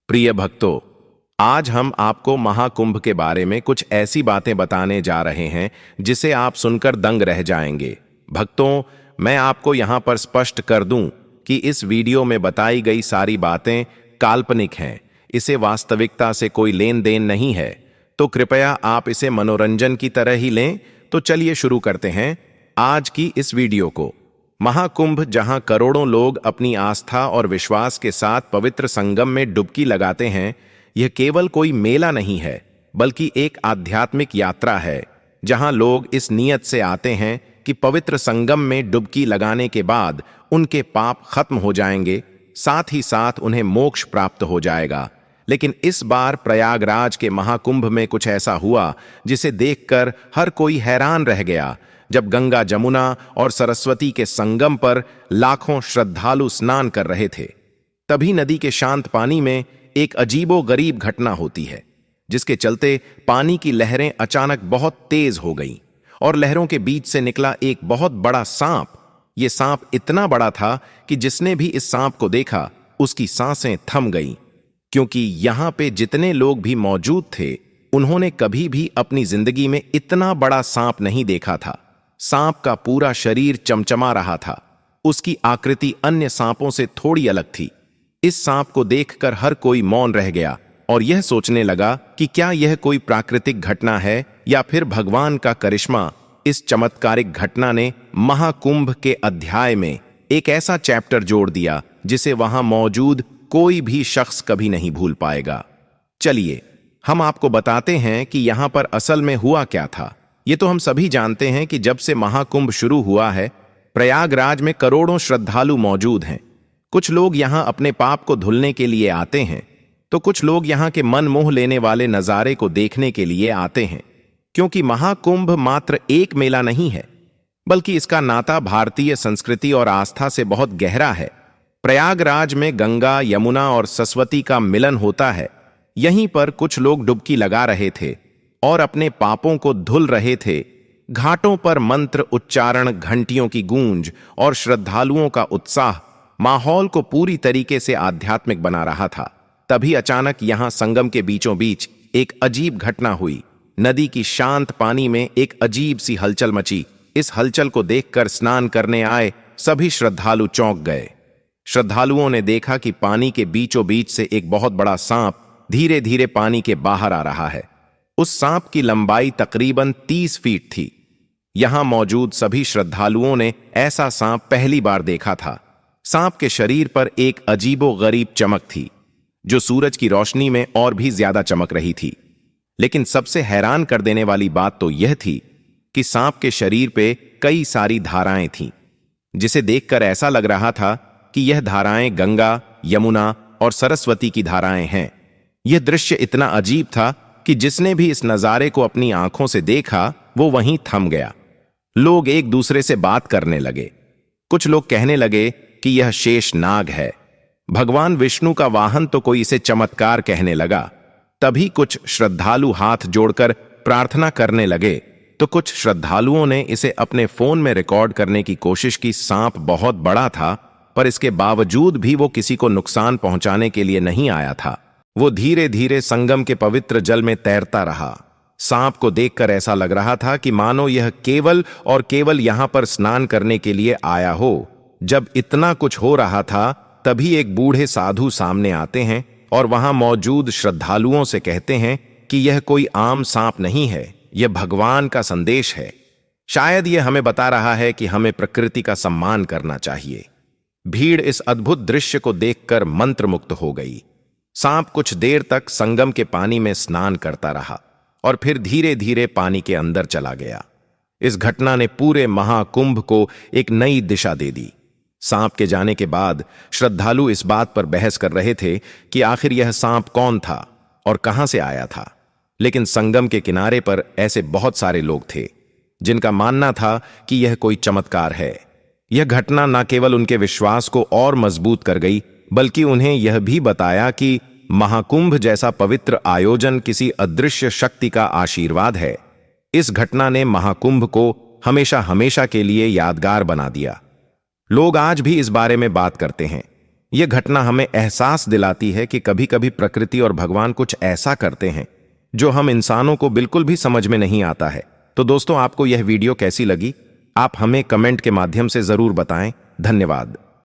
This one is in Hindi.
प्रिय भक्तों, आज हम आपको महाकुंभ के बारे में कुछ ऐसी बातें बताने जा रहे हैं जिसे आप सुनकर दंग रह जाएंगे। भक्तों, मैं आपको यहां पर स्पष्ट कर दूं कि इस वीडियो में बताई गई सारी बातें काल्पनिक हैं। इसे वास्तविकता से कोई लेन देन नहीं है, तो कृपया आप इसे मनोरंजन की तरह ही लें। तो चलिए शुरू करते हैं आज की इस वीडियो को। महाकुंभ, जहां करोड़ों लोग अपनी आस्था और विश्वास के साथ पवित्र संगम में डुबकी लगाते हैं, यह केवल कोई मेला नहीं है, बल्कि एक आध्यात्मिक यात्रा है जहां लोग इस नियत से आते हैं कि पवित्र संगम में डुबकी लगाने के बाद उनके पाप खत्म हो जाएंगे, साथ ही साथ उन्हें मोक्ष प्राप्त हो जाएगा। लेकिन इस बार प्रयागराज के महाकुंभ में कुछ ऐसा हुआ जिसे देखकर हर कोई हैरान रह गया। जब गंगा, जमुना और सरस्वती के संगम पर लाखों श्रद्धालु स्नान कर रहे थे, तभी नदी के शांत पानी में एक अजीबोगरीब घटना होती है, जिसके चलते पानी की लहरें अचानक बहुत तेज हो गईं और लहरों के बीच से निकला एक बहुत बड़ा सांप। यह सांप इतना बड़ा था कि जिसने भी इस सांप को देखा उसकी सांसें थम गईं, क्योंकि यहां पे जितने लोग भी मौजूद थे, उन्होंने कभी भी अपनी जिंदगी में इतना बड़ा सांप नहीं देखा था। सांप का पूरा शरीर चमचमा रहा था। उसकी आकृति अन्य सांपों से थोड़ी अलग थी। इस सांप को देखकर हर कोई मौन रह गया और यह सोचने लगा कि क्या यह कोई प्राकृतिक घटना है या फिर भगवान का करिश्मा। इस चमत्कारिक घटना ने महाकुंभ के अध्याय में एक ऐसा चैप्टर जोड़ दिया जिसे वहां मौजूद कोई भी शख्स कभी नहीं भूल पाएगा। चलिए, हम आपको बताते हैं कि यहां पर असल में हुआ क्या था। ये तो हम सभी जानते हैं कि जब से महाकुंभ शुरू हुआ है, प्रयागराज में करोड़ों श्रद्धालु मौजूद हैं। कुछ लोग यहां अपने पाप को धुलने के लिए आते हैं, तो कुछ लोग यहां के मन मोह लेने वाले नजारे को देखने के लिए आते हैं। क्योंकि महाकुंभ मात्र एक मेला नहीं है, बल्कि इसका नाता भारतीय संस्कृति और आस्था से बहुत गहरा है। प्रयागराज में गंगा, यमुना और सरस्वती का मिलन होता है। यहीं पर कुछ लोग डुबकी लगा रहे थे और अपने पापों को धुल रहे थे। घाटों पर मंत्र उच्चारण, घंटियों की गूंज और श्रद्धालुओं का उत्साह माहौल को पूरी तरीके से आध्यात्मिक बना रहा था। तभी अचानक यहां संगम के बीचों बीच एक अजीब घटना हुई। नदी की शांत पानी में एक अजीब सी हलचल मची। इस हलचल को देखकर स्नान करने आए सभी श्रद्धालु चौंक गए। श्रद्धालुओं ने देखा कि पानी के बीचों बीच से एक बहुत बड़ा सांप धीरे धीरे पानी के बाहर आ रहा है। उस सांप की लंबाई तकरीबन 30 फीट थी। यहां मौजूद सभी श्रद्धालुओं ने ऐसा सांप पहली बार देखा था। सांप के शरीर पर एक अजीबोगरीब चमक थी, जो सूरज की रोशनी में और भी ज्यादा चमक रही थी। लेकिन सबसे हैरान कर देने वाली बात तो यह थी कि सांप के शरीर पे कई सारी धाराएं थीं, जिसे देखकर ऐसा लग रहा था कि यह धाराएं गंगा, यमुना और सरस्वती की धाराएं हैं। यह दृश्य इतना अजीब था कि जिसने भी इस नजारे को अपनी आंखों से देखा, वो वहीं थम गया। लोग एक दूसरे से बात करने लगे। कुछ लोग कहने लगे कि यह शेष नाग है। भगवान विष्णु का वाहन तो कोई इसे चमत्कार कहने लगा। तभी कुछ श्रद्धालु हाथ जोड़कर प्रार्थना करने लगे, तो कुछ श्रद्धालुओं ने इसे अपने फोन में रिकॉर्ड करने की कोशिश की। सांप बहुत बड़ा था, पर इसके बावजूद भी वो किसी को नुकसान पहुंचाने के लिए नहीं आया था। वो धीरे धीरे संगम के पवित्र जल में तैरता रहा। सांप को देखकर ऐसा लग रहा था कि मानो यह केवल और केवल यहां पर स्नान करने के लिए आया हो। जब इतना कुछ हो रहा था, तभी एक बूढ़े साधु सामने आते हैं और वहां मौजूद श्रद्धालुओं से कहते हैं कि यह कोई आम सांप नहीं है, यह भगवान का संदेश है। शायद यह हमें बता रहा है कि हमें प्रकृति का सम्मान करना चाहिए। भीड़ इस अद्भुत दृश्य को देखकर मंत्रमुग्ध हो गई। सांप कुछ देर तक संगम के पानी में स्नान करता रहा और फिर धीरे धीरे पानी के अंदर चला गया। इस घटना ने पूरे महाकुंभ को एक नई दिशा दे दी। सांप के जाने के बाद श्रद्धालु इस बात पर बहस कर रहे थे कि आखिर यह सांप कौन था और कहां से आया था। लेकिन संगम के किनारे पर ऐसे बहुत सारे लोग थे जिनका मानना था कि यह कोई चमत्कार है। यह घटना न केवल उनके विश्वास को और मजबूत कर गई, बल्कि उन्हें यह भी बताया कि महाकुंभ जैसा पवित्र आयोजन किसी अदृश्य शक्ति का आशीर्वाद है। इस घटना ने महाकुंभ को हमेशा हमेशा के लिए यादगार बना दिया। लोग आज भी इस बारे में बात करते हैं। यह घटना हमें एहसास दिलाती है कि कभी कभी प्रकृति और भगवान कुछ ऐसा करते हैं जो हम इंसानों को बिल्कुल भी समझ में नहीं आता है। तो दोस्तों, आपको यह वीडियो कैसी लगी? आप हमें कमेंट के माध्यम से जरूर बताएं। धन्यवाद।